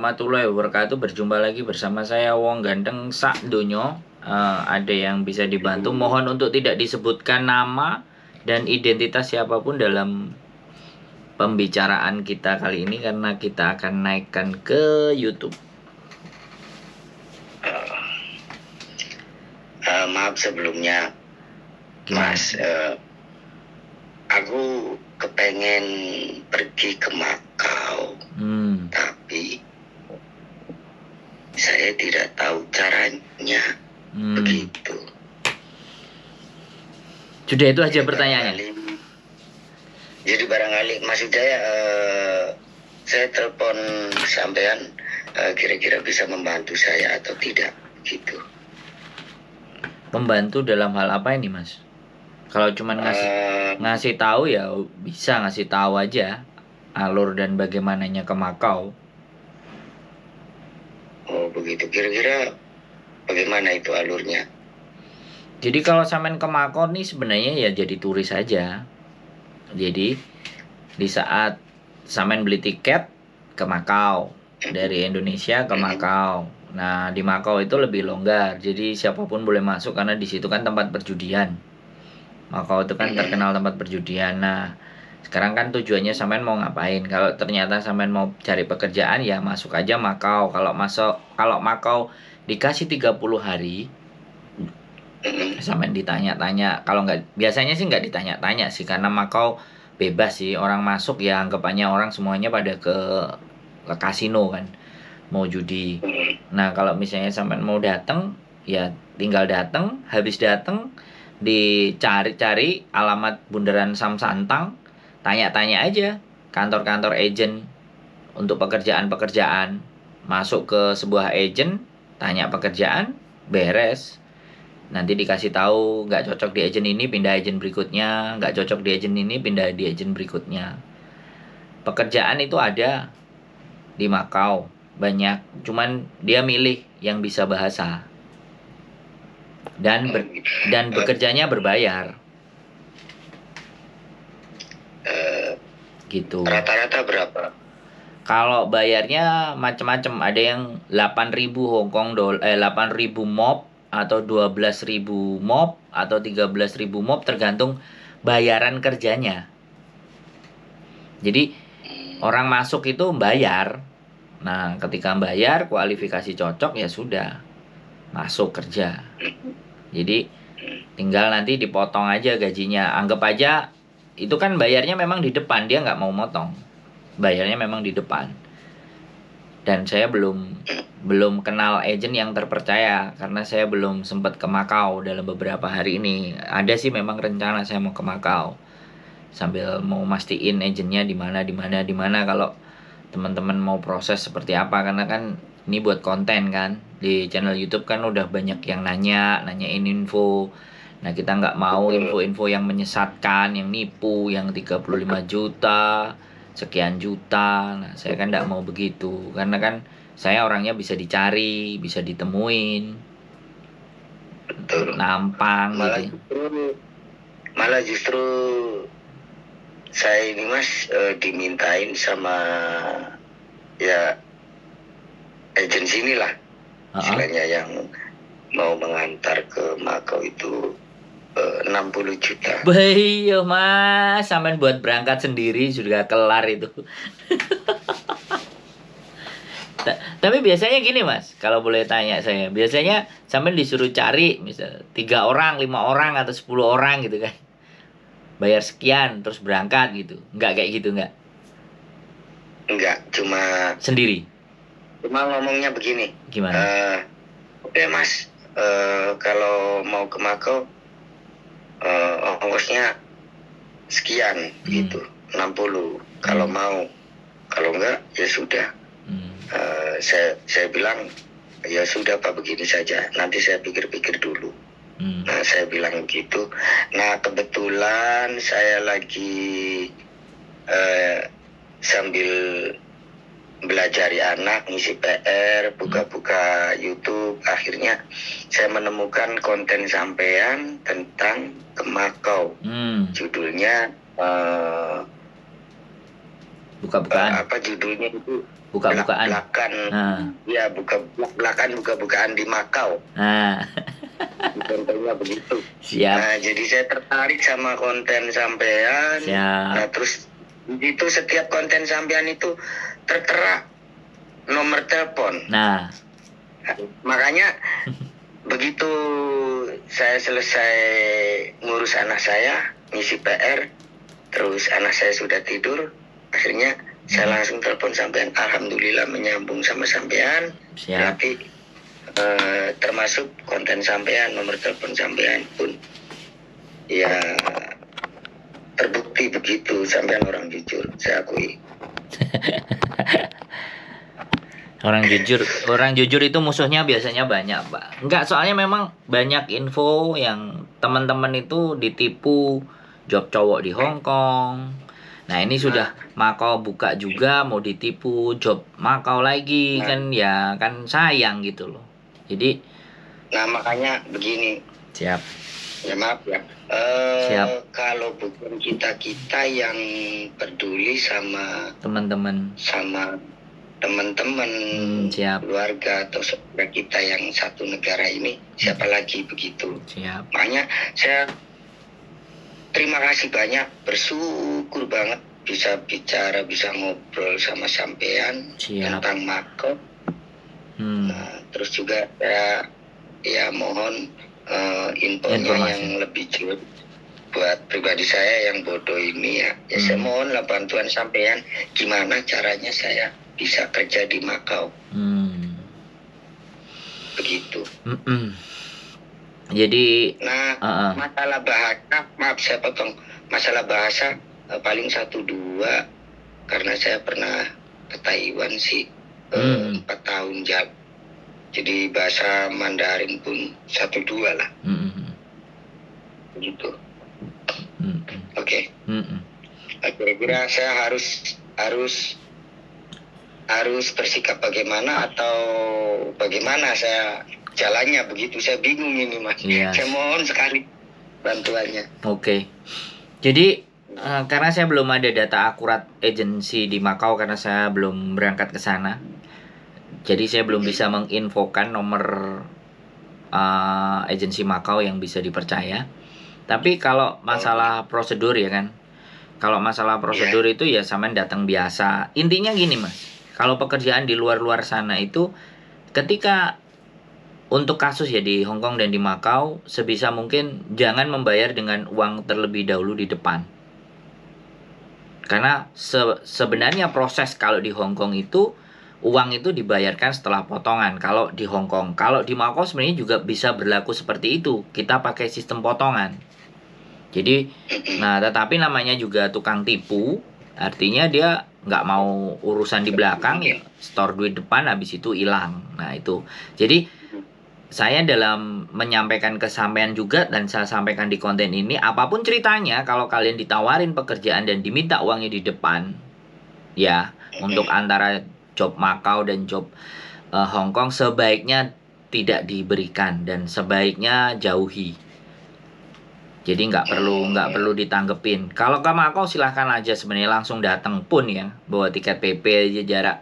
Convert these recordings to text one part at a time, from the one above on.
warahmatullahi wabarakatuh. Berjumpa lagi bersama saya Wong Ganteng Sak Donyo. Ada yang bisa dibantu? Mohon untuk tidak disebutkan nama dan identitas siapapun dalam pembicaraan kita kali ini karena kita akan naikkan ke YouTube. Maaf sebelumnya, Gimana? Mas. Aku kepengen pergi ke Makau, tapi saya tidak tahu caranya. Begitu. Sudah itu aja pertanyaannya. Jadi barangkali maksud saya telepon sampean kira-kira bisa membantu saya atau tidak gitu. Membantu dalam hal apa ini, Mas? Kalau cuma ngasih tahu ya bisa ngasih tahu aja alur dan bagaimananya ke Makau. Oh begitu. Kira-kira bagaimana itu alurnya? Jadi kalau sampean ke Makau nih sebenarnya ya jadi turis aja. Jadi di saat sampean beli tiket ke Makau dari Indonesia ke Makau. Nah, di Makau itu lebih longgar. Jadi siapapun boleh masuk karena di situ kan tempat perjudian. Makau itu kan terkenal tempat perjudian. Nah, sekarang kan tujuannya sampean mau ngapain? Kalau ternyata sampean mau cari pekerjaan ya masuk aja Makau. Kalau Makau dikasih 30 hari, sampean ditanya-tanya. Kalau nggak, biasanya sih nggak ditanya-tanya sih karena Makau bebas sih, orang masuk ya anggapannya orang semuanya pada ke kasino kan, mau judi. Nah, kalau misalnya sampean mau datang ya tinggal datang, habis datang dicari-cari alamat Bundaran Samsantang, tanya-tanya aja kantor-kantor agent untuk pekerjaan-pekerjaan. Masuk ke sebuah agent, tanya pekerjaan, beres. Nanti dikasih tahu nggak cocok di agent ini, pindah agent berikutnya, nggak cocok di agent ini, pindah di agent berikutnya. Pekerjaan itu ada di Makau banyak, cuman dia milih yang bisa bahasa dan bekerjanya berbayar gitu. Rata-rata berapa? Kalau bayarnya macam-macam, ada yang 8.000 Hongkong dolar, 8.000 mop atau 12.000 mop atau 13.000 mop, tergantung bayaran kerjanya. Jadi orang masuk itu bayar. Nah, ketika bayar kualifikasi cocok ya sudah masuk kerja. Jadi tinggal nanti dipotong aja gajinya. Anggap aja itu kan bayarnya memang di depan, dia nggak mau motong. Bayarnya memang di depan. Dan saya belum kenal agent yang terpercaya karena saya belum sempat ke Makau dalam beberapa hari ini. Ada sih memang rencana saya mau ke Makau. Sambil mau mastiin agentnya di mana kalau teman-teman mau proses seperti apa, karena kan ini buat konten kan. Di channel YouTube kan udah banyak yang nanyain info. Nah, kita nggak mau info-info yang menyesatkan, yang nipu, yang 35 juta, sekian juta. Nah, saya kan nggak mau begitu. Karena kan saya orangnya bisa dicari, bisa ditemuin. Betul. Nampang gitu. Malah justru saya ini Mas dimintain sama ya agensi inilah istilahnya yang mau mengantar ke Makau itu 60 juta. Iya Mas, sampean buat berangkat sendiri sudah kelar itu. Tapi biasanya gini Mas, kalau boleh tanya saya, biasanya sampean disuruh cari misal 3 orang, 5 orang atau 10 orang gitu kan, bayar sekian terus berangkat gitu, nggak kayak gitu nggak? Enggak, cuma Sendiri. Cuma ngomongnya begini. Gimana? Oke Mas, kalau mau ke Makau ongkosnya sekian gitu, 60 kalau mau. Kalau enggak ya sudah. Saya bilang ya sudah Pak, begini saja, nanti saya pikir-pikir dulu. Nah, saya bilang gitu. Nah, kebetulan saya lagi sambil belajari anak, ngisi PR, buka-buka YouTube, akhirnya saya menemukan konten sampean tentang ke Makau. Judulnya buka-bukaan. Apa judulnya itu? buka-bukaan. Belak-belakan. Nah, Ya, buka-bukaan di Makau. nah, Contohnya begitu. siap, Nah, jadi saya tertarik sama konten sampean. siap. Nah, terus itu setiap konten sampean itu tertera nomor telepon. Nah, Makanya begitu saya selesai ngurus anak saya, ngisi PR, terus anak saya sudah tidur, akhirnya saya langsung telepon sampean. Alhamdulillah menyambung sama sampean. siap. Berarti termasuk konten sampean, nomor telepon sampean pun ya terbukti begitu. Sampean orang jujur, saya akui. Orang jujur itu musuhnya biasanya banyak, Pak. Enggak, soalnya memang banyak info yang teman-teman itu ditipu job cowok di Hong Kong. Nah, ini sudah Makau buka juga mau ditipu job Makau lagi, kan ya kan sayang gitu loh. Jadi Nah, makanya begini, siap. ya maaf ya. Siap. Kalau bukan kita yang peduli sama Teman-teman. teman-teman, siap. keluarga atau saudara kita yang satu negara ini, siapa lagi begitu. Siap. Makanya saya terima kasih banyak, bersyukur banget bisa bicara, bisa ngobrol sama sampean tentang Makau. Nah, terus juga ya mohon infonya yang lebih jelas buat pribadi saya yang bodoh ini ya. Saya mohon lah bantuan sampean, gimana caranya saya bisa kerja di Makau. Begitu. Jadi masalah bahasa, maaf saya potong, masalah bahasa paling 1-2 karena saya pernah ke Taiwan sih 4 tahun jalan. Jadi bahasa Mandarin pun 1-2 lah. Begitu. Oke. Kira-kira saya harus bersikap bagaimana atau bagaimana saya jalannya begitu, saya bingung ini Mas. Saya mohon sekali bantuannya. Oke. Jadi karena saya belum ada data akurat agensi di Makau karena saya belum berangkat ke sana. Jadi saya belum bisa menginfokan nomor agensi Makau yang bisa dipercaya. Tapi kalau masalah prosedur ya kan. Kalau masalah prosedur itu ya sampean datang biasa. Intinya gini Mas. Kalau pekerjaan di luar sana itu ketika untuk kasus ya di Hong Kong dan di Makau sebisa mungkin jangan membayar dengan uang terlebih dahulu di depan. Karena sebenarnya proses kalau di Hong Kong itu uang itu dibayarkan setelah potongan kalau di Hong Kong. Kalau di Makau sebenarnya juga bisa berlaku seperti itu. Kita pakai sistem potongan. Jadi, tetapi namanya juga tukang tipu, artinya dia nggak mau urusan di belakang ya, store duit depan habis itu hilang. Nah itu. Jadi saya dalam menyampaikan ke sampean juga dan saya sampaikan di konten ini, apapun ceritanya, kalau kalian ditawarin pekerjaan dan diminta uangnya di depan, ya untuk antara job Makau dan job Hong Kong sebaiknya tidak diberikan dan sebaiknya jauhi. Jadi nggak perlu ditanggepin. Kalau ke Makau silahkan aja sebenarnya langsung datang pun ya, bawa tiket PP aja jarak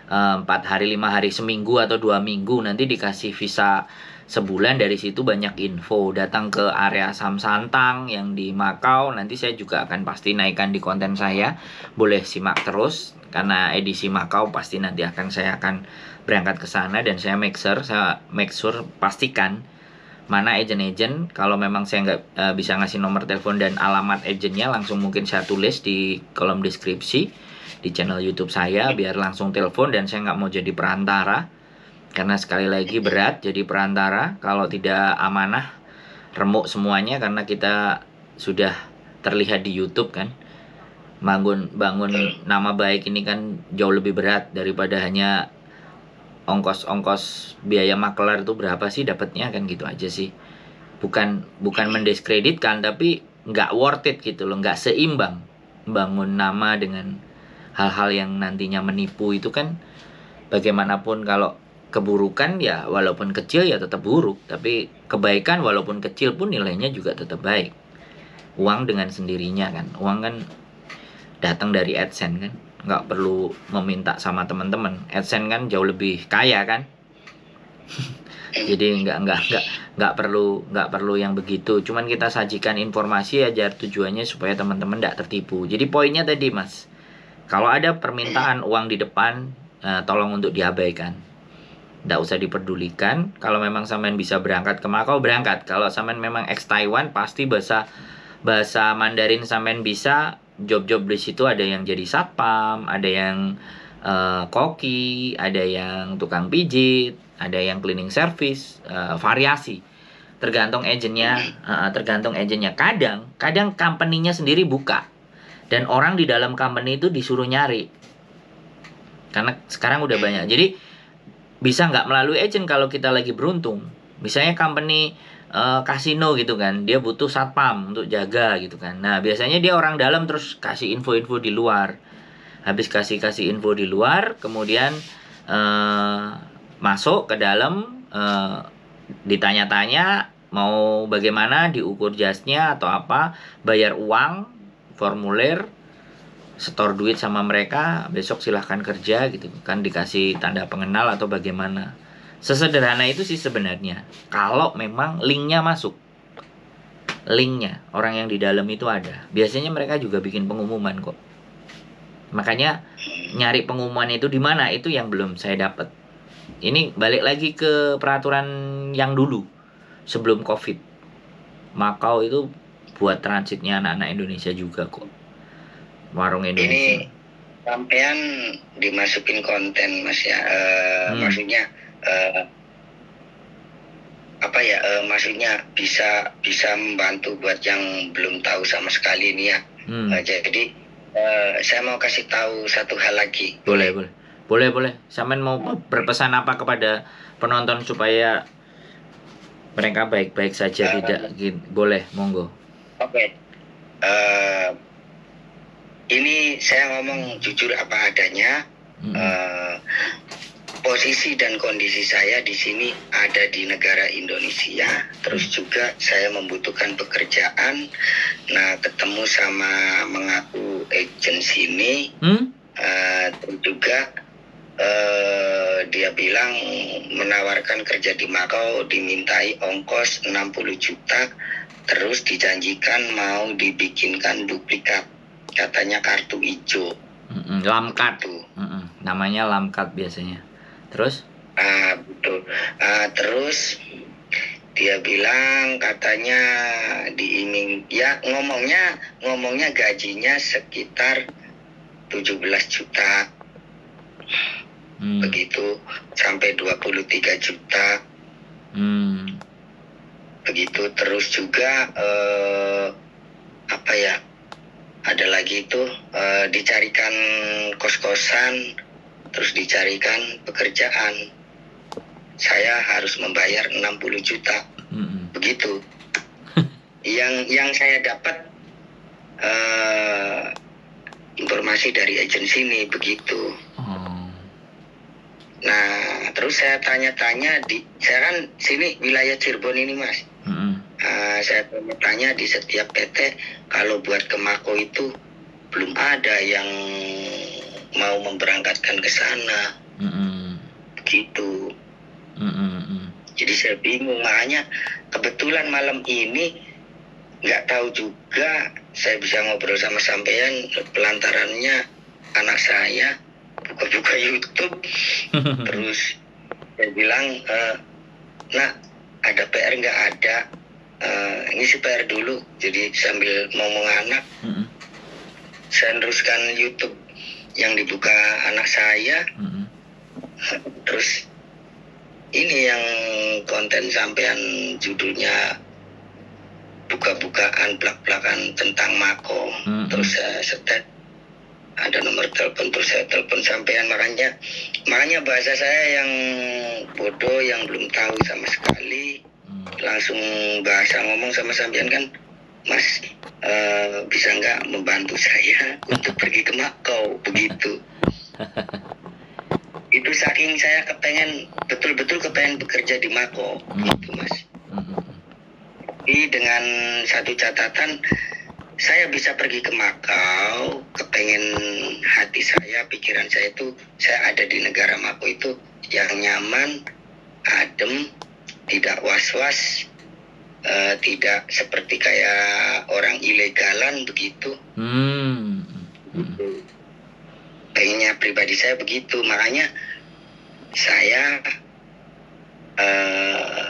4 hari, 5 hari, seminggu atau 2 minggu, nanti dikasih visa sebulan. Dari situ banyak info. Datang ke area Samsantang yang di Makau, nanti saya juga akan pasti naikkan di konten saya. Boleh simak terus karena edisi Makau pasti nanti saya akan berangkat ke sana dan saya make sure pastikan mana agent. Kalau memang saya nggak bisa ngasih nomor telepon dan alamat agentnya, langsung mungkin saya tulis di kolom deskripsi di channel YouTube saya biar langsung telepon, dan saya nggak mau jadi perantara karena sekali lagi berat jadi perantara kalau tidak amanah, remuk semuanya karena kita sudah terlihat di YouTube kan. Bangun nama baik ini kan jauh lebih berat daripada hanya ongkos biaya makelar itu berapa sih dapatnya kan, gitu aja sih. Bukan mendiskreditkan, tapi nggak worth it gitu loh, nggak seimbang bangun nama dengan hal-hal yang nantinya menipu itu kan. Bagaimanapun kalau keburukan ya walaupun kecil ya tetap buruk, tapi kebaikan walaupun kecil pun nilainya juga tetap baik. Uang dengan sendirinya kan, uang kan datang dari AdSense kan, nggak perlu meminta sama teman-teman. AdSense kan jauh lebih kaya kan. Jadi nggak perlu yang begitu. Cuman kita sajikan informasi aja, tujuannya supaya teman-teman nggak tertipu. Jadi poinnya tadi Mas, kalau ada permintaan uang di depan, tolong untuk diabaikan. Nggak usah diperdulikan. Kalau memang sampean bisa berangkat ke Makau, berangkat. Kalau sampean memang ex Taiwan, pasti bahasa bahasa Mandarin sampean bisa. Job-job di situ ada yang jadi satpam, ada yang koki, ada yang tukang pijit, ada yang cleaning service, variasi. Tergantung agennya, tergantung agennya. Kadang company-nya sendiri buka, dan orang di dalam company itu disuruh nyari. Karena sekarang udah banyak. Jadi bisa nggak melalui agent kalau kita lagi beruntung. Misalnya company kasino gitu kan, dia butuh satpam untuk jaga gitu kan. Nah biasanya dia orang dalam terus kasih info-info di luar. Habis kasih info di luar, kemudian masuk ke dalam, ditanya-tanya mau bagaimana, diukur jasnya atau apa, bayar uang, formulir, setor duit sama mereka, besok silahkan kerja gitu kan, dikasih tanda pengenal atau bagaimana. Sesederhana itu sih sebenarnya. Kalau memang linknya masuk, linknya orang yang di dalam itu ada. Biasanya mereka juga bikin pengumuman kok. Makanya nyari pengumuman itu di mana, itu yang belum saya dapat. Ini balik lagi ke peraturan yang dulu sebelum COVID. Makau itu buat transitnya anak-anak Indonesia juga kok. Warung Indonesia. Ini sampean dimasukin konten Mas ya, maksudnya apa ya, maksudnya bisa membantu buat yang belum tahu sama sekali ini ya. Jadi saya mau kasih tahu satu hal lagi. Boleh. Sampean mau berpesan apa kepada penonton supaya mereka baik-baik saja, tidak gitu? Boleh, monggo. Oke. Ini saya ngomong jujur apa adanya. Posisi dan kondisi saya di sini ada di negara Indonesia, terus juga saya membutuhkan pekerjaan. Nah, ketemu sama mengaku agensi ini, terus juga dia bilang menawarkan kerja di Makau, dimintai ongkos 60 juta, terus dijanjikan mau dibikinkan duplikat, katanya kartu hijau. Lamkat. Namanya lamkat biasanya. Terus? Betul. Terus dia bilang katanya diiming, ya ngomongnya gajinya sekitar 17 juta. Begitu sampai 23 juta. Begitu. Terus juga apa ya? Ada lagi itu dicarikan kos-kosan, terus dicarikan pekerjaan. Saya harus membayar 60 juta. Begitu. Yang saya dapat informasi dari agensi ini begitu. Nah, terus saya tanya-tanya, saya kan sini wilayah Cirebon ini Mas. Saya tanya di setiap PT, kalau buat ke Makau itu belum ada yang mau memberangkatkan ke sana. Gitu. Jadi saya bingung, makanya kebetulan malam ini nggak tahu juga saya bisa ngobrol sama sampean pelantarannya anak saya buka-buka YouTube. Terus saya bilang, nak ada PR nggak? Ada. Ngisi PR dulu. Jadi sambil ngomong anak, saya teruskan YouTube yang dibuka anak saya. Terus ini yang konten sampean judulnya buka-bukaan belak-belakan tentang Makau. Terus saya setel ada nomor telepon, terus saya telepon sampean. Makanya bahasa saya yang bodoh, yang belum tahu sama sekali, langsung bahasa ngomong sama sampean kan, Mas, bisa nggak membantu saya untuk pergi ke Makau, begitu. Itu saking saya betul-betul kepengen bekerja di Makau, gitu Mas. Jadi dengan satu catatan, saya bisa pergi ke Makau, kepengen hati saya, pikiran saya itu, saya ada di negara Makau itu yang nyaman, adem, tidak was-was, tidak seperti kayak orang ilegalan begitu. Pengennya pribadi saya begitu, makanya saya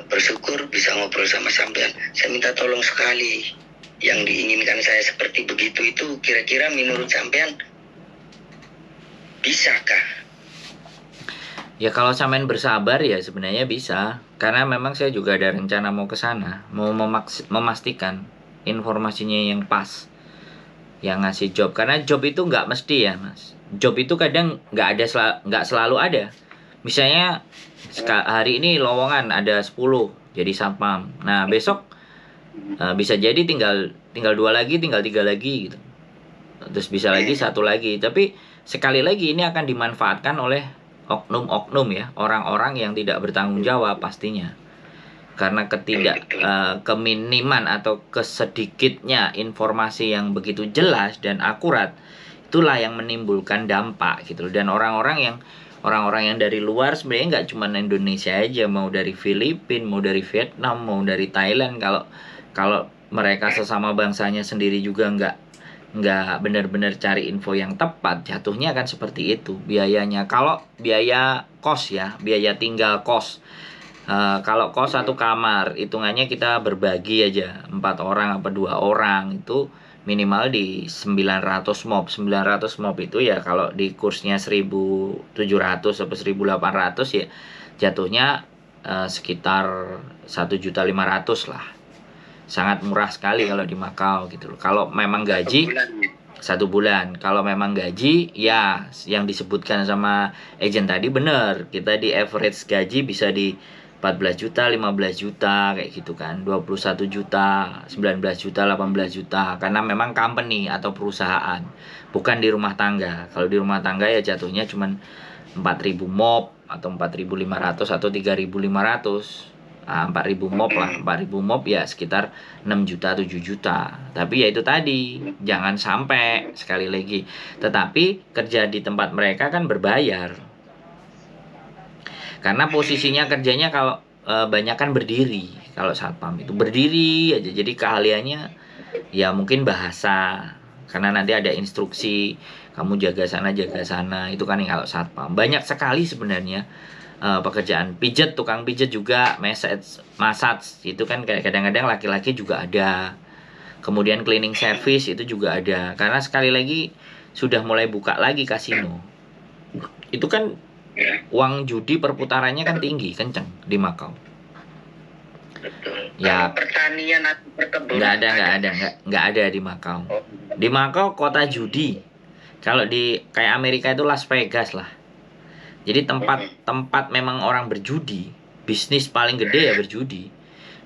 bersyukur bisa ngobrol sama sampean. Saya minta tolong sekali, yang diinginkan saya seperti begitu itu kira-kira menurut sampean bisakah? Ya kalau sampean bersabar ya sebenarnya bisa, karena memang saya juga ada rencana mau ke sana, mau memastikan informasinya yang pas, yang ngasih job. Karena job itu nggak mesti ya mas, job itu kadang nggak selalu ada. Misalnya hari ini lowongan ada 10 jadi satpam. Nah besok bisa jadi tinggal 2 lagi, tinggal 3 lagi gitu. Terus bisa lagi 1 lagi. Tapi sekali lagi ini akan dimanfaatkan oleh oknum-oknum ya, orang-orang yang tidak bertanggung jawab pastinya. Karena keminiman atau kesedikitnya informasi yang begitu jelas dan akurat, itulah yang menimbulkan dampak gitu. Dan orang-orang yang dari luar sebenarnya nggak cuma Indonesia aja, mau dari Filipina, mau dari Vietnam, mau dari Thailand, kalau mereka sesama bangsanya sendiri juga nggak benar-benar cari info yang tepat, jatuhnya kan seperti itu biayanya. Kalau biaya kos ya, biaya tinggal kos, kalau kos 1 kamar hitungannya kita berbagi aja 4 orang apa 2 orang itu minimal di 900 mob. 900 mob itu ya kalau di kursnya 1.700 atau 1.800 ya jatuhnya sekitar 1.500.000 lah. Sangat murah sekali kalau di Makau gitu loh. Kalau memang gaji 1 bulan. Kalau memang gaji ya yang disebutkan sama agent tadi bener. Kita di average gaji bisa di 14 juta, 15 juta kayak gitu kan. 21 juta, 19 juta, 18 juta. Karena memang company atau perusahaan, bukan di rumah tangga. Kalau di rumah tangga ya jatuhnya cuman 4.000 mob atau 4.500 atau 3.500. 4.000 mob lah, 4.000 mob ya sekitar 6 juta, 7 juta. Tapi ya itu tadi, jangan sampai sekali lagi. Tetapi kerja di tempat mereka kan berbayar. Karena posisinya kerjanya kalau banyak kan berdiri. Kalau satpam itu berdiri aja. Jadi keahliannya ya mungkin bahasa. Karena nanti ada instruksi, kamu jaga sana. Itu kan yang kalau satpam. Banyak sekali sebenarnya pekerjaan. Pijet, tukang pijet juga, massage itu kan kadang-kadang laki-laki juga ada. Kemudian cleaning service itu juga ada. Karena sekali lagi sudah mulai buka lagi kasino. Itu kan uang judi perputarannya kan tinggi, kenceng di Makau. Ya, pertanian atau perkebunan nggak ada di Makau. Di Makau kota judi. Kalau di kayak Amerika itu Las Vegas lah. Jadi tempat memang orang berjudi, bisnis paling gede ya berjudi.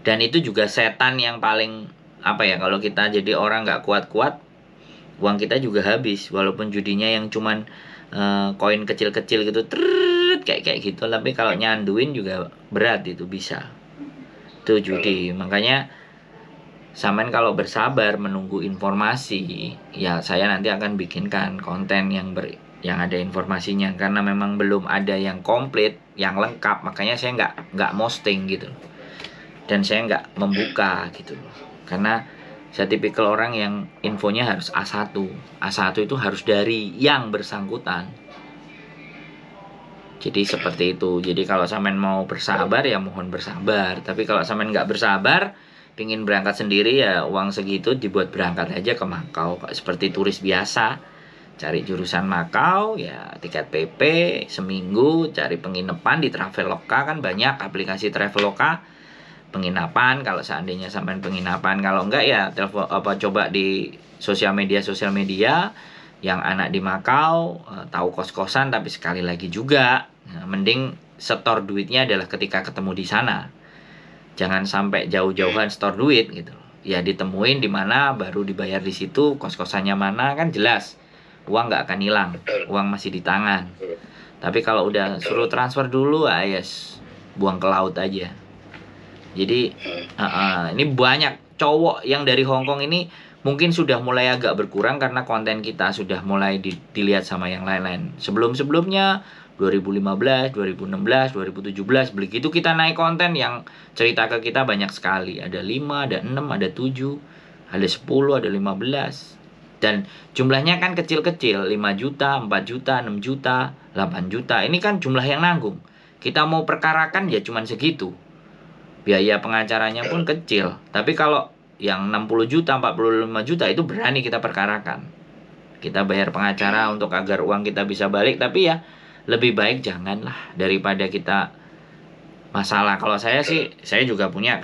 Dan itu juga setan yang paling apa ya, kalau kita jadi orang nggak kuat-kuat, uang kita juga habis. Walaupun judinya yang cuman koin kecil-kecil gitu, kayak gitu. Tapi kalau nyanduin juga berat itu bisa. Itu judi. Makanya sampean kalau bersabar menunggu informasi, ya saya nanti akan bikinkan konten yang ada informasinya, karena memang belum ada yang komplit, yang lengkap, makanya saya nggak posting gitu, dan saya nggak membuka gitu, karena saya tipikal orang yang infonya harus A1 itu harus dari yang bersangkutan. Jadi seperti itu. Jadi kalau sampean mau bersabar ya mohon bersabar, tapi kalau sampean nggak bersabar, pingin berangkat sendiri ya uang segitu dibuat berangkat aja ke Makau, seperti turis biasa. Cari jurusan Makau ya tiket PP seminggu, cari penginapan di Traveloka, kan banyak aplikasi Traveloka penginapan. Kalau seandainya sampai penginapan, kalau enggak ya coba di sosial media yang anak di Makau tahu kos-kosan. Tapi sekali lagi juga mending setor duitnya adalah ketika ketemu di sana, jangan sampai jauh-jauhan setor duit gitu ya, ditemuin di mana baru dibayar di situ, kos-kosannya mana, kan jelas uang nggak akan hilang, uang masih di tangan. Tapi kalau udah suruh transfer dulu, yes, buang ke laut aja. Jadi ini banyak cowok yang dari Hong Kong ini mungkin sudah mulai agak berkurang karena konten kita sudah mulai dilihat sama yang lain-lain. Sebelum-sebelumnya 2015, 2016, 2017 begitu kita naik konten yang cerita ke kita banyak sekali. Ada 5, ada 6, ada 7, ada 10, ada 15. Dan jumlahnya kan kecil-kecil, 5 juta, 4 juta, 6 juta, 8 juta. Ini kan jumlah yang nanggung. Kita mau perkarakan ya cuman segitu. Biaya pengacaranya pun kecil. Tapi kalau yang 60 juta, 45 juta itu berani kita perkarakan. Kita bayar pengacara untuk agar uang kita bisa balik. Tapi ya lebih baik janganlah daripada kita masalah. Kalau saya sih, saya juga punya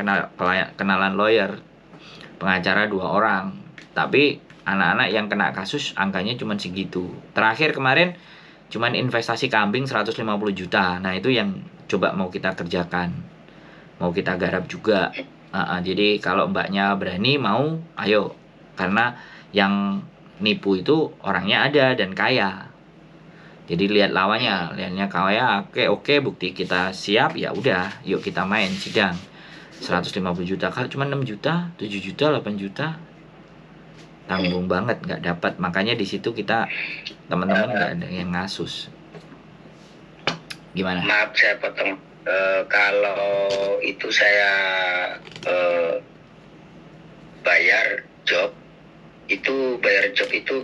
kenalan lawyer, pengacara 2 orang. Tapi anak-anak yang kena kasus angkanya cuma segitu. Terakhir kemarin cuman investasi kambing 150 juta. Nah itu yang coba mau kita kerjakan, mau kita garap juga. Jadi kalau mbaknya berani mau, ayo. Karena yang nipu itu orangnya ada dan kaya. Jadi lihat lawannya, lihatnya kaya, oke, bukti kita siap, ya udah, yuk kita main sidang. 150 juta, kalau cuma 6 juta, 7 juta, 8 juta, tanggung banget, nggak dapat. Makanya di situ kita, teman-teman nggak ada yang ngasus. Gimana? Maaf saya potong. Kalau itu saya bayar job itu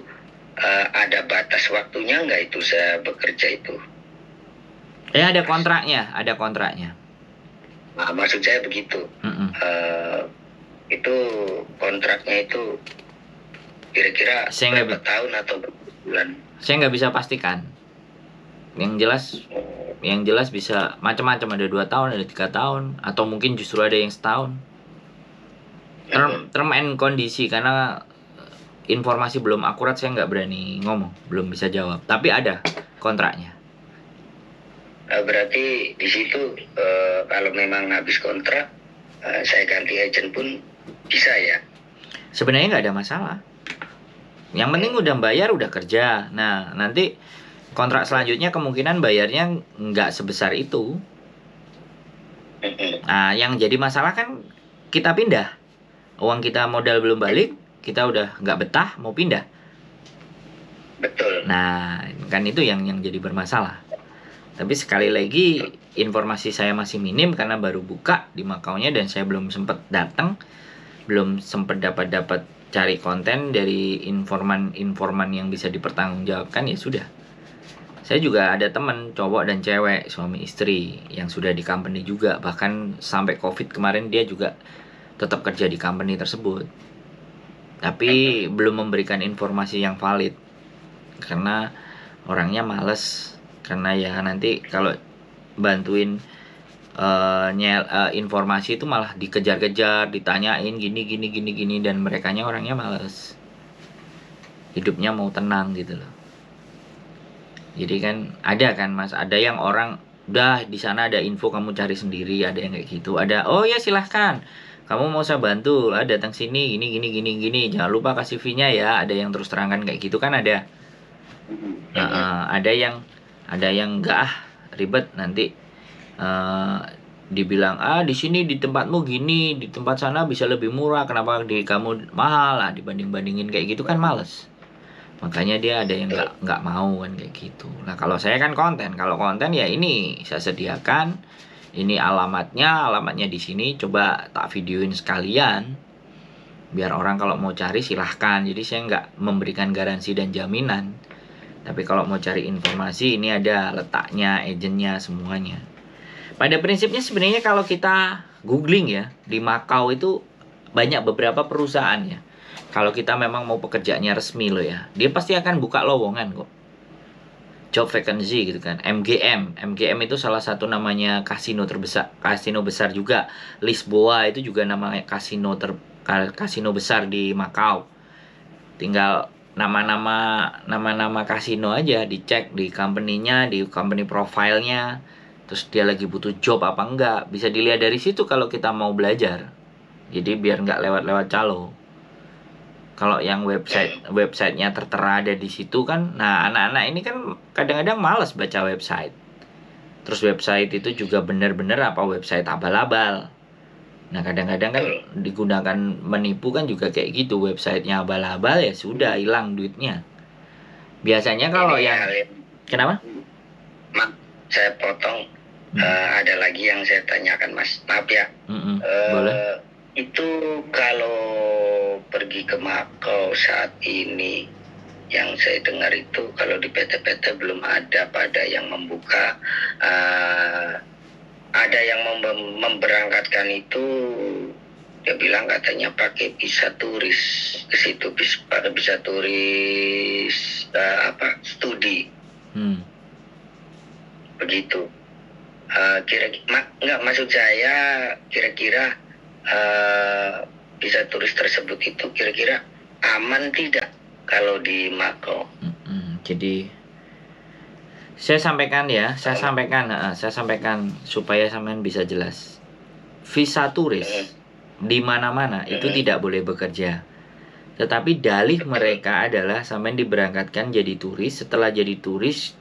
ada batas waktunya nggak itu saya bekerja itu? Ada kontraknya, ada kontraknya. Nah, maksud saya begitu. Itu kontraknya itu kira-kira berapa tahun atau berapa bulan? Saya nggak bisa pastikan. Yang jelas bisa macam-macam, ada 2 tahun, ada 3 tahun, atau mungkin justru ada yang setahun. Term and kondisi, karena informasi belum akurat saya nggak berani ngomong, belum bisa jawab. Tapi ada kontraknya. Berarti di situ kalau memang habis kontrak saya ganti agent pun bisa ya? Sebenarnya nggak ada masalah. Yang penting udah bayar, udah kerja. Nah nanti kontrak selanjutnya kemungkinan bayarnya nggak sebesar itu. Nah yang jadi masalah kan kita pindah, uang kita modal belum balik, kita udah nggak betah mau pindah. Betul. Nah kan itu yang jadi bermasalah. Tapi sekali lagi informasi saya masih minim karena baru buka di Makaunya dan saya belum sempat datang, belum sempat dapat cari konten dari informan yang bisa dipertanggungjawabkan. Ya sudah. Saya juga ada teman cowok dan cewek, suami istri yang sudah di company juga, bahkan sampai COVID kemarin dia juga tetap kerja di company tersebut. Tapi belum memberikan informasi yang valid karena orangnya males. Karena ya nanti kalau bantuin informasi itu malah dikejar-kejar, ditanyain gini dan merekanya orangnya males. Hidupnya mau tenang gitu loh. Jadi kan ada kan Mas, ada yang orang udah di sana ada info kamu cari sendiri, ada yang kayak gitu. Ada, oh ya silahkan, kamu mau saya bantu, datang sini gini, jangan lupa kasih fee-nya ya. Ada yang terus terangkan kayak gitu kan ada. Ada yang enggak ribet nanti dibilang di sini di tempatmu gini, di tempat sana bisa lebih murah, kenapa di kamu mahal lah, dibanding-bandingin kayak gitu kan males. Makanya dia ada yang nggak mau kan kayak gitu. Nah kalau saya kan konten, kalau konten ya ini saya sediakan, ini alamatnya di sini, coba tak videoin sekalian, biar orang kalau mau cari silahkan. Jadi saya nggak memberikan garansi dan jaminan, tapi kalau mau cari informasi ini ada letaknya, agentnya, semuanya. Pada prinsipnya sebenarnya kalau kita googling ya, di Makau itu banyak beberapa perusahaan ya. Kalau kita memang mau pekerjaannya resmi loh ya, dia pasti akan buka lowongan kok, job vacancy gitu kan. MGM itu salah satu namanya kasino terbesar, kasino besar juga. Lisboa itu juga namanya kasino besar di Makau. Tinggal nama kasino aja dicek di company-nya, di company profile-nya, terus dia lagi butuh job apa enggak, bisa dilihat dari situ kalau kita mau belajar. Jadi biar nggak lewat calo. Kalau yang websitenya tertera ada di situ kan, nah anak-anak ini kan kadang-kadang malas baca website. Terus website itu juga benar-benar apa website abal-abal. Nah kadang-kadang kan digunakan menipu kan juga kayak gitu, websitenya abal-abal ya sudah hilang duitnya. Biasanya kalau Ini yang hal yang kenapa? saya potong. Ada lagi yang saya tanyakan Mas, maaf ya. Boleh. Itu kalau pergi ke Makau saat ini, yang saya dengar itu kalau di PT-PT belum ada pada yang membuka, ada yang memberangkatkan itu, dia bilang katanya pakai visa turis ke situ, pakai visa turis studi, begitu. Nggak, maksud saya kira-kira visa turis tersebut itu kira-kira aman tidak kalau di Makau? Jadi saya sampaikan supaya sampean bisa jelas. Visa turis di mana-mana itu tidak boleh bekerja. Tetapi dalih mereka adalah sampean diberangkatkan jadi turis, setelah jadi turis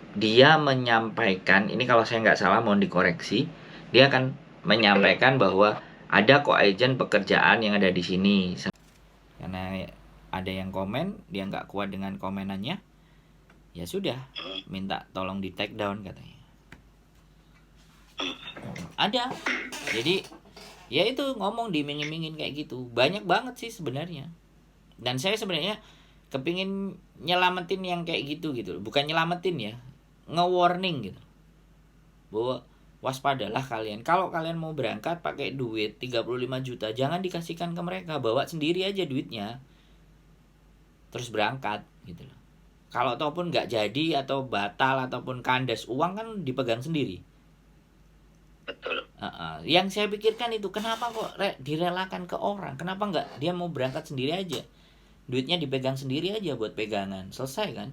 dia menyampaikan, ini kalau saya nggak salah mohon dikoreksi, dia akan menyampaikan bahwa ada kok agent pekerjaan yang ada di sini. Karena ada yang komen, dia nggak kuat dengan komenannya, ya sudah, minta tolong di take down katanya. Ada, jadi ya itu ngomong dimingin-mingin kayak gitu, banyak banget sih sebenarnya. Dan saya sebenarnya kepingin nyelamatin yang kayak gitu, bukan nyelamatin ya, nge-warning gitu, bahwa waspadalah kalian. Kalau kalian mau berangkat pakai duit 35 juta, jangan dikasihkan ke mereka, bawa sendiri aja duitnya, terus berangkat gitu loh. Kalau ataupun nggak jadi atau batal ataupun kandas uang kan dipegang sendiri. Betul. Yang saya pikirkan itu, kenapa kok direlakan ke orang? Kenapa nggak dia mau berangkat sendiri aja, duitnya dipegang sendiri aja buat pegangan, selesai kan?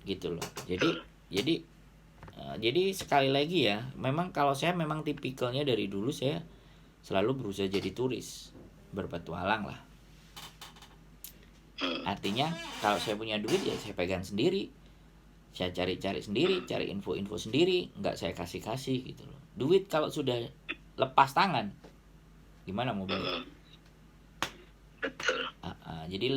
Gitu loh. Jadi sekali lagi ya, memang kalau saya memang tipikalnya dari dulu saya selalu berusaha jadi turis, berpetualang lah. Artinya kalau saya punya duit ya saya pegang sendiri, saya cari-cari sendiri, cari info-info sendiri, nggak saya kasih-kasih gitu loh. Duit kalau sudah lepas tangan, gimana mau bayar? Jadi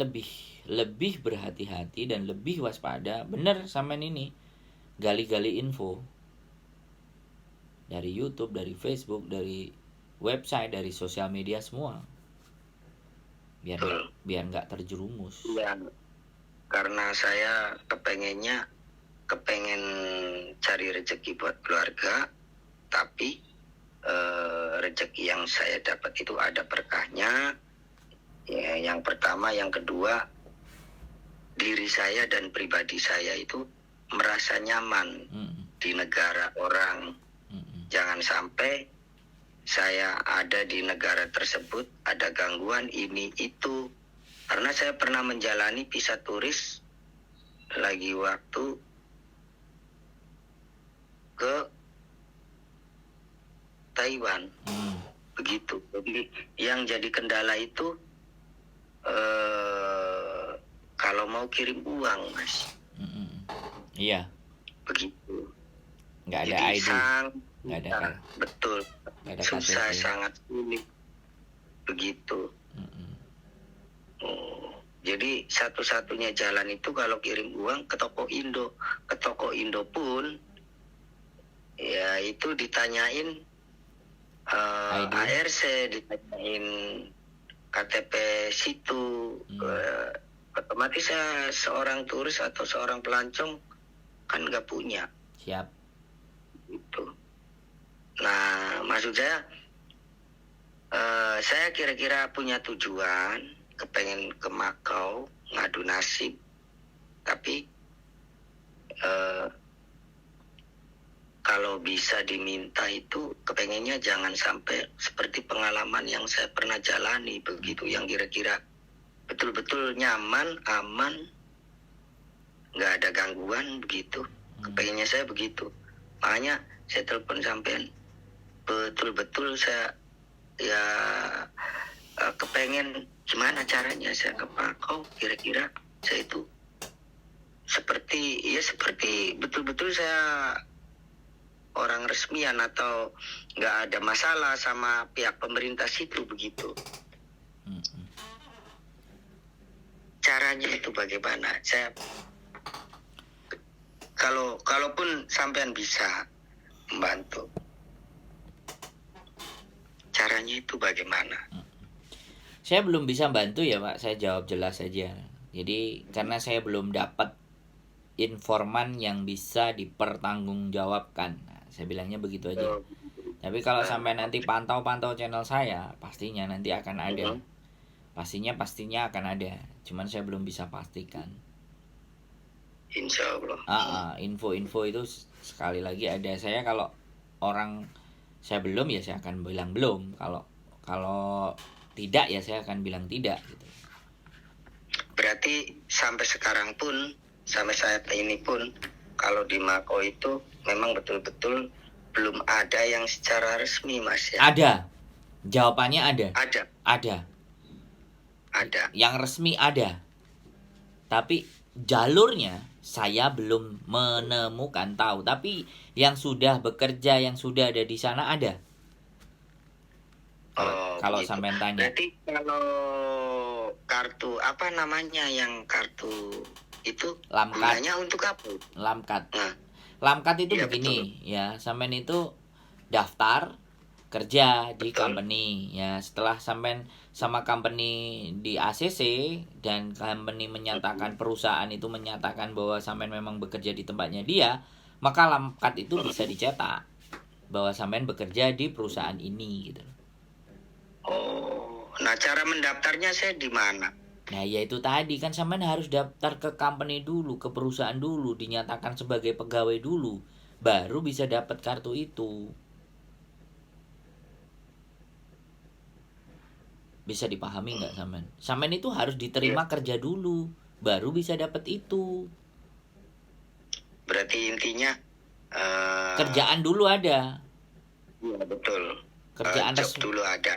lebih berhati-hati dan lebih waspada. Bener sampean ini gali-gali info dari YouTube, dari Facebook, dari website, dari sosial media semua, biar nggak terjerumus. Ya, karena saya kepengen cari rezeki buat keluarga, tapi rezeki yang saya dapat itu ada berkahnya. Ya, yang pertama, yang kedua, diri saya dan pribadi saya itu merasa nyaman di negara orang. Jangan sampai saya ada di negara tersebut ada gangguan ini itu. Karena saya pernah menjalani visa turis lagi waktu ke Taiwan, begitu. Jadi yang jadi kendala itu kalau mau kirim uang, Mas. Iya. Begitu. Nggak ada jadi ID. Nggak ada kan? Betul. Nggak ada susah, KTP. sangat sulit. Begitu. Jadi satu-satunya jalan itu kalau kirim uang ke toko Indo. Ke toko Indo pun ya itu ditanyain ARC, ditanyain KTP situ. Otomatis saya seorang turis atau seorang pelancong kan nggak punya. Siap. Itu. Nah, maksud saya kira-kira punya tujuan, kepengen ke Makau, ngadu nasib, tapi kalau bisa diminta itu kepengennya jangan sampai seperti pengalaman yang saya pernah jalani, begitu, yang kira-kira betul-betul nyaman, aman, nggak ada gangguan, begitu. Kepengennya saya begitu. Makanya saya telepon sampean, betul-betul saya ya kepengen gimana caranya saya ke Makau, kira-kira saya itu seperti betul-betul saya orang peresmian atau nggak ada masalah sama pihak pemerintah situ begitu. Caranya itu bagaimana? Saya kalaupun sampean bisa membantu, caranya itu bagaimana? Saya belum bisa bantu ya Pak, saya jawab jelas saja. Jadi karena saya belum dapat informan yang bisa dipertanggungjawabkan. Nah, saya bilangnya begitu aja. Tapi kalau sampai nanti pantau-pantau channel saya, pastinya nanti akan ada. Pastinya akan ada. Cuman saya belum bisa pastikan. Insya Allah. Info-info itu sekali lagi ada. Saya kalau orang saya belum ya saya akan bilang belum. Kalau tidak ya saya akan bilang tidak gitu. Berarti sampai sekarang pun, sampai saat ini pun, kalau di Mako itu memang betul-betul belum ada yang secara resmi, Mas ya? Ada. Jawabannya ada. Ada. Yang resmi ada. Tapi jalurnya saya belum menemukan tahu. Tapi yang sudah bekerja, yang sudah ada di sana ada. Kalau gitu. sampean tanya. Berarti kalau kartu apa namanya yang kartu itu Lamkat. gunanya untuk apa? Lamkat. Nah, Lamkat itu iya, begini ya, sampean itu daftar kerja di company ya. Setelah sampean sama company di ACC dan company menyatakan, perusahaan itu menyatakan bahwa sampean memang bekerja di tempatnya dia, maka lamkat itu bisa dicetak bahwa sampean bekerja di perusahaan ini gitu. Nah cara mendaftarnya saya di mana? Nah ya itu tadi kan sampean harus daftar ke company dulu, ke perusahaan dulu, dinyatakan sebagai pegawai dulu, baru bisa dapat kartu itu. Bisa dipahami nggak sampean? Sampean itu harus diterima kerja dulu, baru bisa dapat itu. Berarti intinya kerjaan dulu ada. Iya betul. Kerjaan job resmi dulu ada.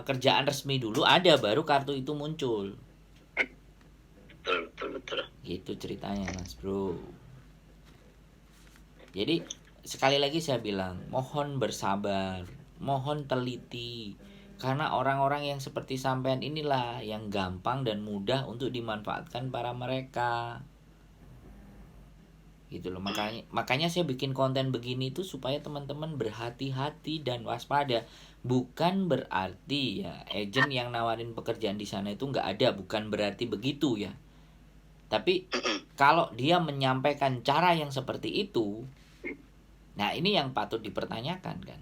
Kerjaan resmi dulu ada, baru kartu itu muncul. Betul. Gitu ceritanya Mas Bro. Jadi sekali lagi saya bilang, mohon bersabar, mohon teliti. Karena orang-orang yang seperti sampean inilah yang gampang dan mudah untuk dimanfaatkan para mereka. Gitu loh. Makanya saya bikin konten begini itu supaya teman-teman berhati-hati dan waspada. Bukan berarti ya agent yang nawarin pekerjaan di sana itu nggak ada, bukan berarti begitu ya. Tapi kalau dia menyampaikan cara yang seperti itu, nah ini yang patut dipertanyakan kan.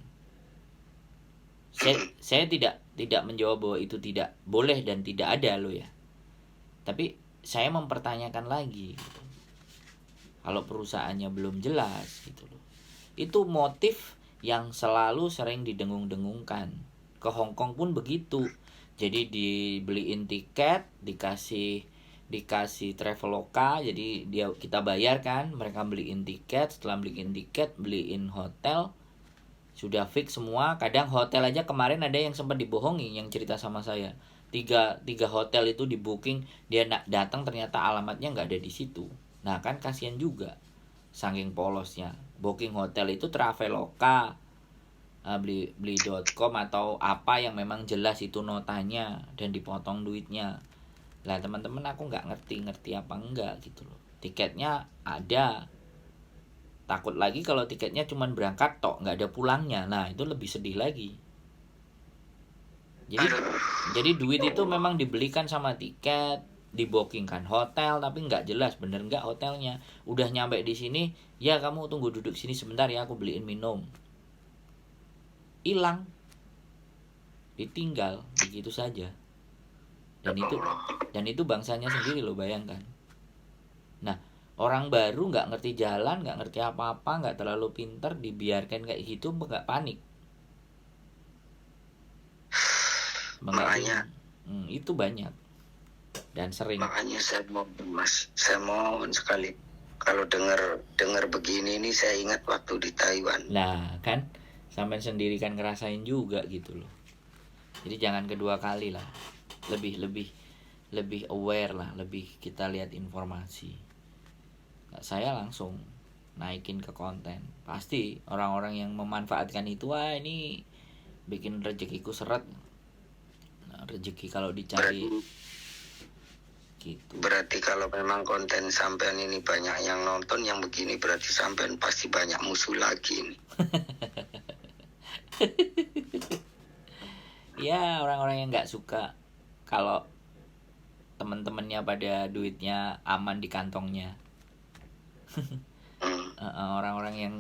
Saya tidak menjawab bahwa itu tidak boleh dan tidak ada loh ya. Tapi saya mempertanyakan lagi gitu. Kalau perusahaannya belum jelas gitu loh. Itu motif yang selalu sering didengung-dengungkan. Ke Hong Kong pun begitu. Jadi dibeliin tiket, dikasih Traveloka, jadi kita bayar kan, mereka beliin tiket, setelah beliin tiket, beliin hotel, sudah fix semua. Kadang hotel aja kemarin ada yang sempat dibohongi, yang cerita sama saya. Tiga hotel itu di booking, dia datang ternyata alamatnya nggak ada di situ. Nah kan kasihan juga, saking polosnya. Booking hotel itu Traveloka, beli.com atau apa yang memang jelas itu notanya dan dipotong duitnya. Lah teman-teman aku nggak ngerti apa enggak gitu loh. Tiketnya ada. Takut lagi kalau tiketnya cuman berangkat tok, nggak ada pulangnya. Nah itu lebih sedih lagi. Jadi duit itu memang dibelikan sama tiket, dibookingkan hotel, tapi nggak jelas bener nggak hotelnya. Udah nyampe di sini, ya kamu tunggu duduk sini sebentar ya, aku beliin minum. Hilang, ditinggal begitu saja. Dan itu bangsanya sendiri loh, bayangkan. Nah orang baru nggak ngerti jalan, nggak ngerti apa-apa, nggak terlalu pinter, dibiarkan kayak gitu, nggak panik. Makanya itu banyak dan sering. Makanya saya mohon sekali, kalau dengar begini ini saya ingat waktu di Taiwan. Nah kan sampai sendiri kan ngerasain juga gitu loh. Jadi jangan kedua kali lah. Lebih aware lah, lebih kita lihat informasi. Saya langsung naikin ke konten. Pasti orang-orang yang memanfaatkan itu, wah ini bikin rezekiku seret. Nah, rezeki kalau dicari gitu. Berarti kalau memang konten sampean ini banyak yang nonton yang begini, berarti sampean pasti banyak musuh lagi nih. Ya, orang-orang yang nggak suka kalau teman-temannya pada duitnya aman di kantongnya. Orang-orang yang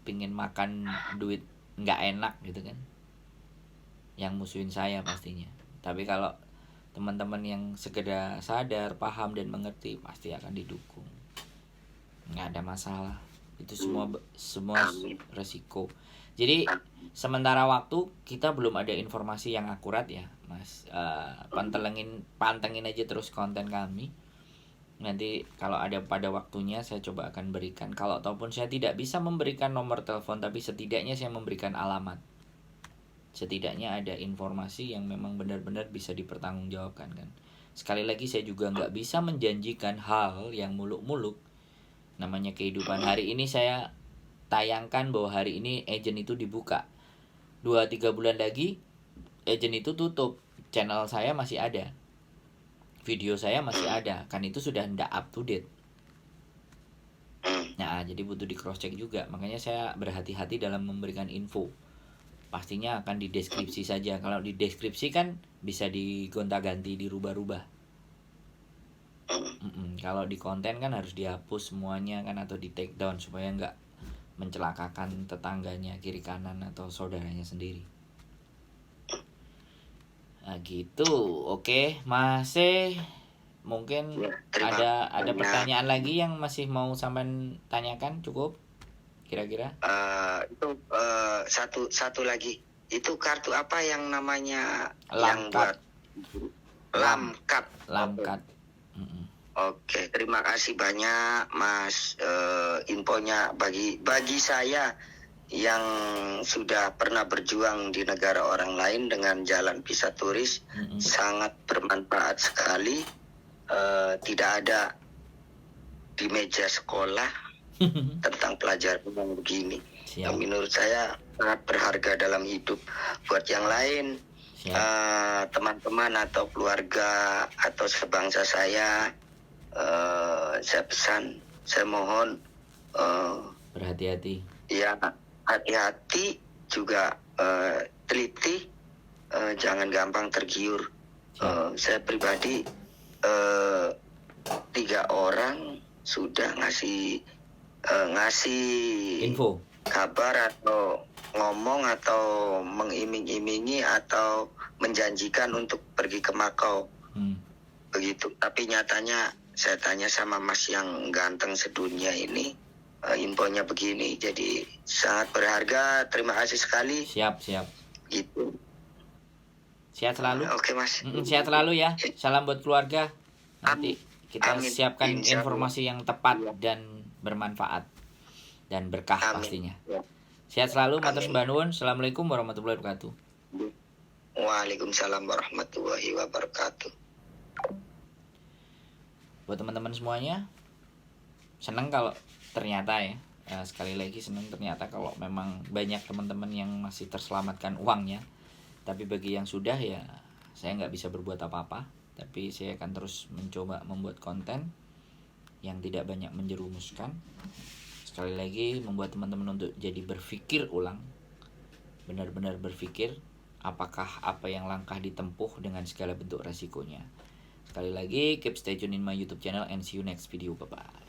pingin makan duit nggak enak gitu kan, yang musuhin saya pastinya. Tapi kalau teman-teman yang sekedar sadar, paham dan mengerti, pasti akan didukung. Nggak ada masalah. Itu semua resiko. Jadi sementara waktu kita belum ada informasi yang akurat ya, Mas. Pantengin aja terus konten kami. Nanti kalau ada pada waktunya saya coba akan berikan. Kalau ataupun saya tidak bisa memberikan nomor telepon, tapi setidaknya saya memberikan alamat. Setidaknya ada informasi yang memang benar-benar bisa dipertanggungjawabkan kan. Sekali lagi saya juga nggak bisa menjanjikan hal yang muluk-muluk. Namanya kehidupan. Hari ini saya tayangkan bahwa hari ini agent itu dibuka. 2-3 bulan lagi agent itu tutup. Channel saya masih ada, video saya masih ada, kan itu sudah tidak up to date. Nah, jadi butuh di cross check juga. Makanya saya berhati-hati dalam memberikan info. Pastinya akan di deskripsi saja. Kalau di deskripsi kan bisa digonta-ganti, dirubah-rubah. Kalau di konten kan harus dihapus semuanya kan, atau di take down supaya nggak mencelakakan tetangganya kiri kanan atau saudaranya sendiri. Nah gitu. Oke, masih mungkin ada pertanyaan lagi yang masih mau sampean tanyakan? Cukup kira-kira? Itu satu lagi, itu kartu apa yang namanya Lamkat. Lamkat. Oke, terima kasih banyak Mas, infonya bagi saya yang sudah pernah berjuang di negara orang lain dengan jalan visa turis. Sangat bermanfaat sekali. Tidak ada di meja sekolah tentang pelajaran yang begini. Yang menurut saya sangat berharga dalam hidup. Buat yang lain, teman-teman atau keluarga atau sebangsa saya pesan, saya mohon berhati-hati. Ya, hati-hati juga, teliti, jangan gampang tergiur. Saya pribadi 3 orang sudah ngasih info, kabar atau ngomong atau mengiming-imingi atau menjanjikan untuk pergi ke Makau. Begitu. Tapi nyatanya saya tanya sama Mas yang ganteng sedunia ini, infonya begini. Jadi sangat berharga. Terima kasih sekali. Siap. Gitu. Sehat selalu. Oke Mas. Sehat selalu ya. Salam buat keluarga. Nanti kita siapkan informasi yang tepat dan bermanfaat dan berkah pastinya. Sehat selalu, matur sembah nuwun. Assalamualaikum warahmatullahi wabarakatuh. Waalaikumsalam warahmatullahi wabarakatuh. Buat teman-teman semuanya, senang kalau ternyata ya, sekali lagi senang ternyata kalau memang banyak teman-teman yang masih terselamatkan uangnya. Tapi bagi yang sudah ya, saya nggak bisa berbuat apa-apa. Tapi saya akan terus mencoba membuat konten yang tidak banyak menjerumuskan. Sekali lagi membuat teman-teman untuk jadi berpikir ulang, benar-benar berpikir apakah apa yang langkah ditempuh dengan segala bentuk resikonya. Sekali lagi, keep stay tune in my YouTube channel and see you next video. Bye-bye.